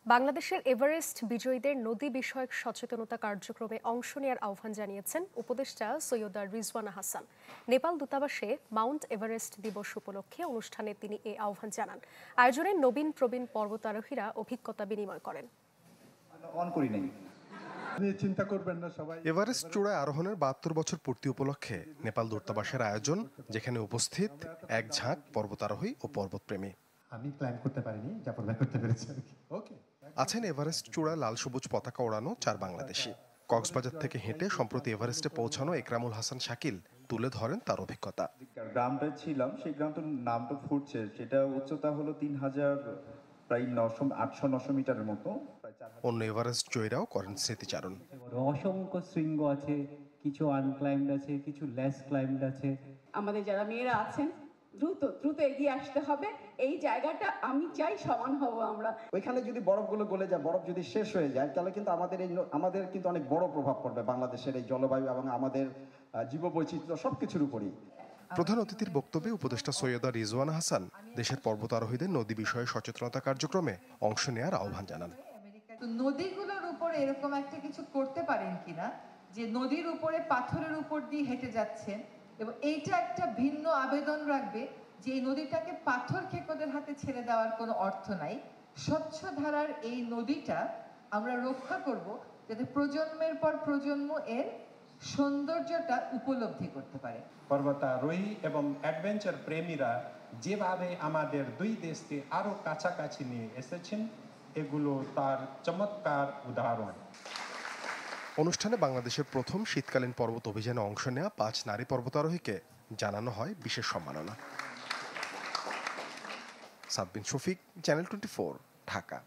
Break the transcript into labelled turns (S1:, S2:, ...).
S1: বাংলাদেশের এভারেস্ট বিজয়ীদের নদী বিষয়ক সচেতনতা কার্যক্রমে অংশ নেওয়ার আহ্বান জানিয়েছেন উপদেষ্টা সৈয়দা রিজওয়ানা হাসান। নেপাল দূতাবাসে মাউন্ট এভারেস্ট দিবস উপলক্ষে অনুষ্ঠানে তিনি এই আহ্বান জানান। আয়োজনে নবীন প্রবীণ পর্বতারোহীরা অভিজ্ঞতা বিনিময় করেন।
S2: এভারেস্ট চূড়ায় আরোহণের ৭২ বছর পূর্তি উপলক্ষে নেপাল দূতাবাসের আয়োজন, যেখানে উপস্থিত এক ঝাঁক পর্বতারোহী ও পর্বতপ্রেমী।
S3: আমি ক্লাইম্ব করতে পারিনি, জাফর ভাই করতে পেরেছে আর কি। ওকে।
S2: আছেন এভারেস্ট চূড়ায় লাল সবুজ পতাকা ওড়ানো ৪ বাংলাদেশি। কক্সবাজার থেকে হেঁটে সম্প্রতি এভারেস্টে পৌঁছানো একরামুল হাসান শাকিল তুলে ধরেন তার অভিজ্ঞতা।
S4: গ্রামটা ছিলাম, সেই গ্রামটার নামটা ফুটছে, সেটা উচ্চতা হলো ৩,০০০ প্রায় ৮০০-৯০০ মিটারের মতো।
S2: অন্য এভারেস্ট জয়ীরাও করেন স্মৃতিচারণ।
S5: অসংখ্য শৃঙ্গ আছে, কিছু আনক্লাইমড আছে, কিছু লেস ক্লাইমড আছে।
S6: আমাদের যারা মেয়েরা আছেন দ্রুত এগিয়ে আসতে হবে। এই জায়গাটা আমি চাই সমান হব আমরা।
S7: ওইখানে যদি বরফগুলো গলে যায়, বরফ যদি শেষ হয়ে যায়, তাহলে কিন্তু আমাদের কিন্তু অনেক বড় প্রভাব পড়বে বাংলাদেশের এই জলবায়ু এবং আমাদের জীববৈচিত্র্য সবকিছুর উপরই।
S2: প্রধান অতিথির বক্তব্যে উপদেষ্টা সৈয়দা রিজওয়ানা হাসান দেশের পর্বতারোহীদের নদী বিষয়ে সচেতনতা কার্যক্রমে অংশ নেওয়ার আহ্বান জানান।
S8: নদীগুলোর উপরে এরকম একটা কিছু করতে পারেন কিনা, যে নদীর উপরে পাথরের উপর দিয়ে হেঁটে যাচ্ছেন এবং এইটা একটা ভিন্ন আবেদন রাখবে যে এই নদীটাকে পাথর খেকোদের হাতে ছেড়ে দেওয়ার কোনো অর্থ নাই। স্বচ্ছ ধারার এই নদীটা আমরা রক্ষা করব, যাতে প্রজন্মের পর প্রজন্ম এর সৌন্দর্যটা উপলব্ধি করতে পারে।
S9: পর্বতারোহী এবং অ্যাডভেঞ্চার প্রেমীরা যেভাবে আমাদের দুই দেশকে আরো কাছাকাছি নিয়ে এসেছেন, এগুলো তার চমৎকার উদাহরণ।
S2: অনুষ্ঠানে বাংলাদেশের প্রথম শীতকালীন পর্বত অভিযানে অংশ নেওয়া ৫ নারী পর্বতারোহীকে জানানো হয় বিশেষ সম্মাননা। সাদবিন শফিক, চ্যানেল 24, ঢাকা।